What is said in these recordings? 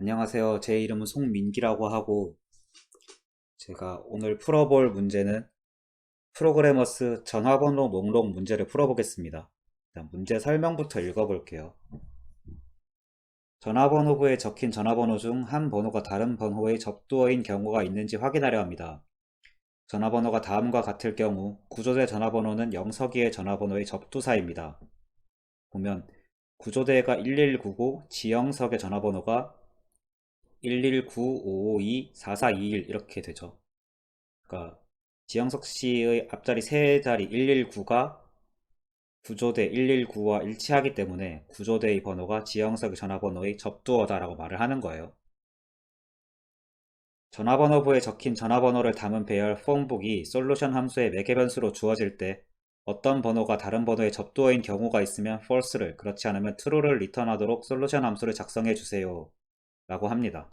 안녕하세요. 제 이름은 송민기라고 하고 제가 오늘 풀어볼 문제는 프로그래머스 전화번호 목록 문제를 풀어보겠습니다. 일단 문제 설명부터 읽어볼게요. 전화번호부에 적힌 전화번호 중 한 번호가 다른 번호의 접두어인 경우가 있는지 확인하려 합니다. 전화번호가 다음과 같을 경우 구조대 전화번호는 영서기의 전화번호의 접두사입니다. 보면 구조대가 1199, 지영석의 전화번호가 119-552-4421 이렇게 되죠. 그러니까 지영석 씨의 앞자리 세 자리 119가 구조대 119와 일치하기 때문에 구조대의 번호가 지영석의 전화번호의 접두어다라고 말을 하는 거예요. 전화번호부에 적힌 전화번호를 담은 배열 폼북이 솔루션 함수의 매개 변수로 주어질 때 어떤 번호가 다른 번호의 접두어인 경우가 있으면 false를, 그렇지 않으면 true를 리턴하도록 솔루션 함수를 작성해 주세요 라고 합니다.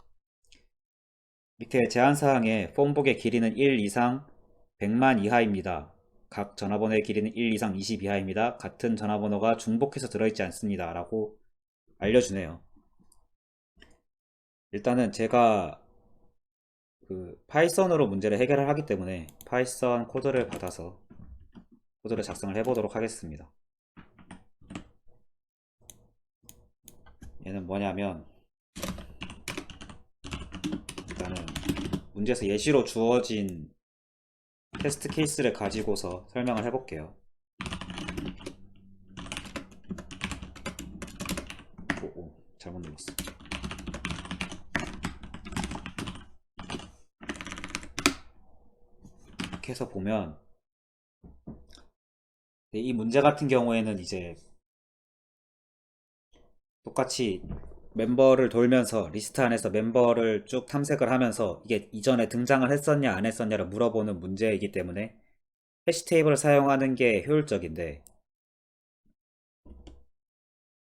밑에 제한사항에 폼북의 길이는 1 이상 100만 이하입니다. 각 전화번호의 길이는 1 이상 20 이하입니다. 같은 전화번호가 중복해서 들어있지 않습니다. 라고 알려주네요. 일단은 제가 그 파이썬으로 문제를 해결을 하기 때문에 파이썬 코드를 받아서 코드를 작성을 해보도록 하겠습니다. 얘는 뭐냐면 일단은 문제에서 예시로 주어진 테스트 케이스를 가지고서 설명을 해볼게요. 오, 잘못 눌렀어. 이렇게 해서 보면 이 문제 같은 경우에는 이제 똑같이 멤버를 돌면서 리스트 안에서 멤버를 쭉 탐색을 하면서 이게 이전에 등장을 했었냐 안 했었냐를 물어보는 문제이기 때문에 해시 테이블을 사용하는 게 효율적인데,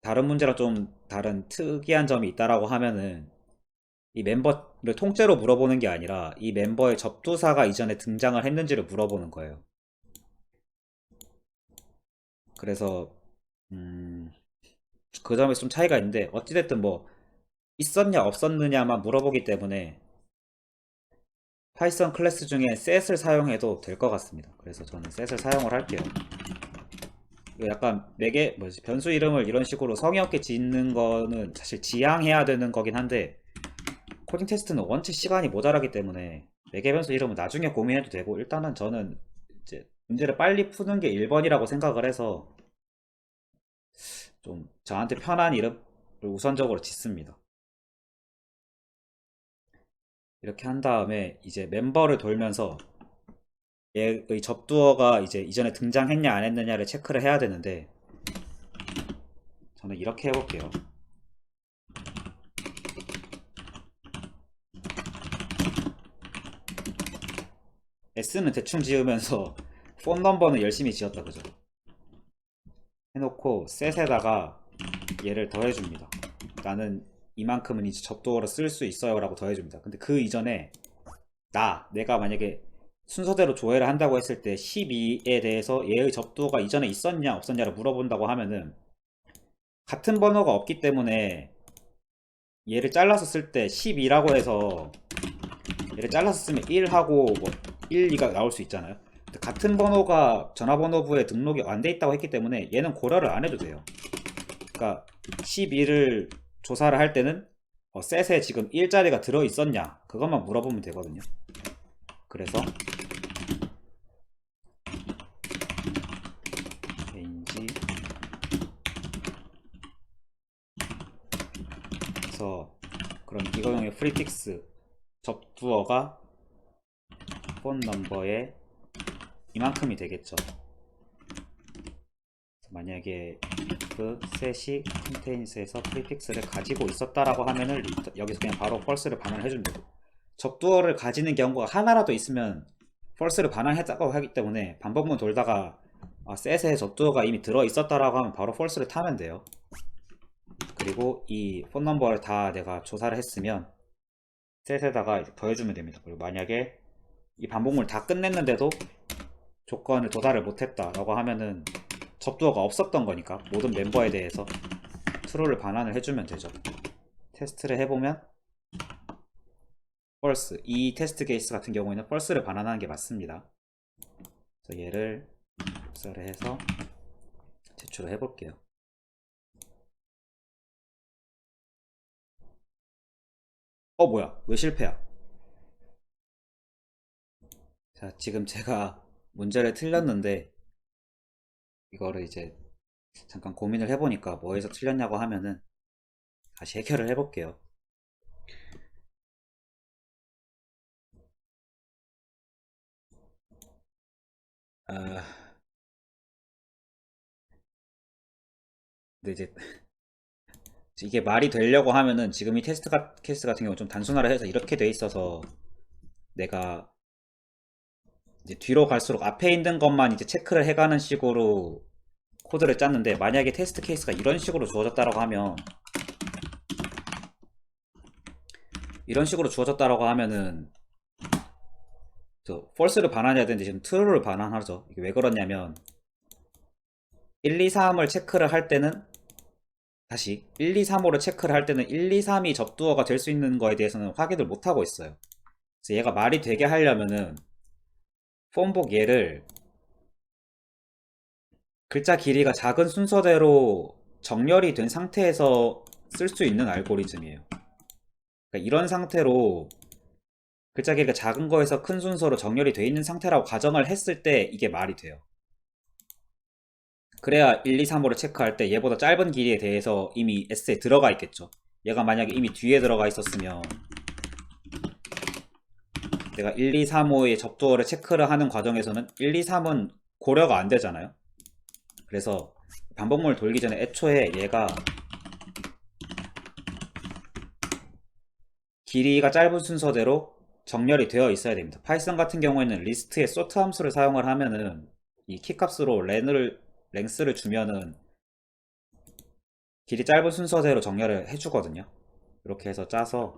다른 문제랑 좀 다른 특이한 점이 있다라고 하면은 이 멤버를 통째로 물어보는 게 아니라 이 멤버의 접두사가 이전에 등장을 했는지를 물어보는 거예요. 그래서 그 점에서 좀 차이가 있는데, 어찌됐든 뭐 있었냐 없었느냐만 물어보기 때문에 파이썬 클래스 중에 set을 사용해도 될 것 같습니다. 그래서 저는 set을 사용을 할게요. 이거 약간 매개 뭐지, 변수 이름을 이런 식으로 성의 없게 짓는 거는 사실 지양해야 되는 거긴 한데, 코딩 테스트는 원체 시간이 모자라기 때문에 매개 변수 이름은 나중에 고민해도 되고, 일단은 저는 이제 문제를 빨리 푸는 게 1번이라고 생각을 해서 좀 저한테 편한 이름을 우선적으로 짓습니다. 이렇게 한 다음에 이제 멤버를 돌면서 얘의 접두어가 이제 이전에 등장했냐 안 했느냐를 체크를 해야 되는데, 저는 이렇게 해볼게요. S는 대충 지으면서 폰 넘버는 열심히 지었다 그죠? 해놓고 셋에다가 얘를 더해줍니다. 나는 이만큼은 이제 접두어로 쓸 수 있어요 라고 더해줍니다. 근데 그 이전에 내가 만약에 순서대로 조회를 한다고 했을 때 12에 대해서 얘의 접두어가 이전에 있었냐 없었냐를 물어본다고 하면은 같은 번호가 없기 때문에 얘를 잘라서 쓸 때 12라고 해서 얘를 잘라서 쓰면 1하고 뭐 1, 2가 나올 수 있잖아요. 근데 같은 번호가 전화번호부에 등록이 안 돼 있다고 했기 때문에 얘는 고려를 안 해도 돼요. 그러니까 12를 조사를 할 때는 셋에 지금 1자리가 들어 있었냐 그것만 물어보면 되거든요. 그래서 range 그래서 그럼 이거용의 프리픽스 접두어가 폰 넘버의 이만큼이 되겠죠. 만약에 그 셋이 컨테인스에서 프리픽스를 가지고 있었다라고 하면은 여기서 그냥 바로 false를 반환해 주면 되고, 접두어를 가지는 경우가 하나라도 있으면 false를 반환했다고 하기 때문에 반복문 돌다가 셋에 접두어가 이미 들어 있었다라고 하면 바로 false를 타면 돼요. 그리고 이 폰 넘버를 다 내가 조사를 했으면 셋에다가 더해주면 됩니다. 그리고 만약에 이 반복문을 다 끝냈는데도 조건을 도달을 못했다라고 하면은 접두어가 없었던 거니까 모든 멤버에 대해서 true를 반환을 해주면 되죠. 테스트를 해보면 false. 이 테스트 케이스 같은 경우에는 false를 반환하는 게 맞습니다. 그래서 얘를 복사를 해서 제출을 해볼게요. 뭐야? 왜 실패야? 자, 지금 제가 문제를 틀렸는데 이거를 이제 잠깐 고민을 해보니까 뭐에서 틀렸냐고 하면은 다시 해결을 해볼게요. 아, 근데 이제 이게 말이 되려고 하면은 지금 이 케이스 같은 경우 좀 단순화를 해서 이렇게 돼 있어서 내가 이제 뒤로 갈수록 앞에 있는 것만 이제 체크를 해가는 식으로 코드를 짰는데, 만약에 테스트 케이스가 이런 식으로 주어졌다라고 하면 저 false를 반환해야 되는데 지금 true를 반환하죠. 이게 왜 그러냐면 1, 2, 3을 체크를 할 때는 다시 1, 2, 3, 5를 체크를 할 때는 1, 2, 3이 접두어가 될 수 있는 거에 대해서는 확인을 못 하고 있어요. 그래서 얘가 말이 되게 하려면은 폼복 얘를 글자 길이가 작은 순서대로 정렬이 된 상태에서 쓸 수 있는 알고리즘이에요. 그러니까 이런 상태로 글자 길이가 작은 거에서 큰 순서로 정렬이 돼 있는 상태라고 가정을 했을 때 이게 말이 돼요. 그래야 1, 2, 3, 5를 체크할 때 얘보다 짧은 길이에 대해서 이미 S에 들어가 있겠죠. 얘가 만약에 이미 뒤에 들어가 있었으면 내가 1, 2, 3, 5의 접두어를 체크를 하는 과정에서는 1, 2, 3은 고려가 안 되잖아요. 그래서 반복문을 돌기 전에 애초에 얘가 길이가 짧은 순서대로 정렬이 되어 있어야 됩니다. 파이썬 같은 경우에는 리스트에 sort 함수를 사용을 하면은 이 키값으로 랭스를 주면은 길이 짧은 순서대로 정렬을 해주거든요. 이렇게 해서 짜서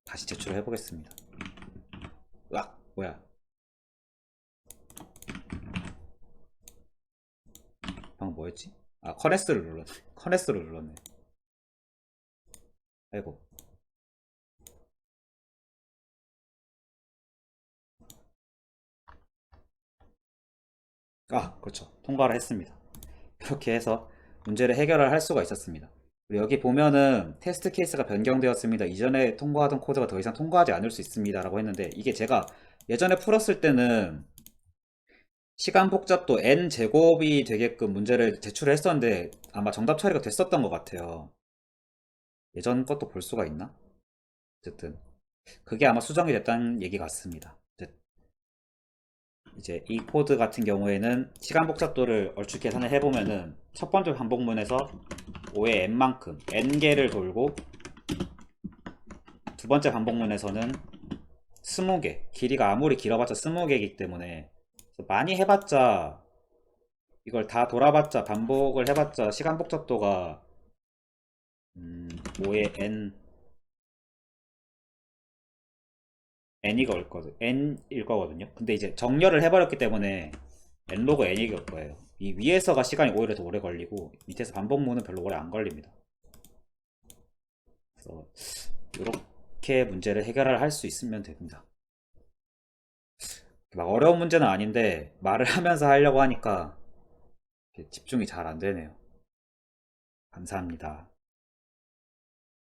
다시 제출을 해보겠습니다. 으악, 뭐야? 방금 뭐였지? 아, 커네스를 눌렀네. 커네스를 눌렀네. 아이고. 아, 그렇죠. 통과를 했습니다. 이렇게 해서 문제를 해결을 할 수가 있었습니다. 그리고 여기 보면은 테스트 케이스가 변경되었습니다. 이전에 통과하던 코드가 더 이상 통과하지 않을 수 있습니다. 라고 했는데 이게 제가 예전에 풀었을 때는 시간 복잡도 n제곱이 되게끔 문제를 제출했었는데 아마 정답 처리가 됐었던 것 같아요. 예전 것도 볼 수가 있나? 어쨌든 그게 아마 수정이 됐다는 얘기 같습니다. 이제 이 코드 같은 경우에는 시간 복잡도를 얼추 계산을 해보면은 첫 번째 반복문에서 5의 n만큼 n개를 돌고 두 번째 반복문에서는 20개, 길이가 아무리 길어봤자 20개이기 때문에 많이 해봤자 이걸 다 돌아봤자 반복을 해봤자 시간 복잡도가 5의 n일 거거든요. 근데 이제 정렬을 해버렸기 때문에 n 로그 n일 거예요. 이 위에서가 시간이 오히려 더 오래 걸리고 밑에서 반복문은 별로 오래 안 걸립니다. 그래서 이렇게 문제를 해결을 할 수 있으면 됩니다. 막 어려운 문제는 아닌데 말을 하면서 하려고 하니까 집중이 잘 안 되네요. 감사합니다.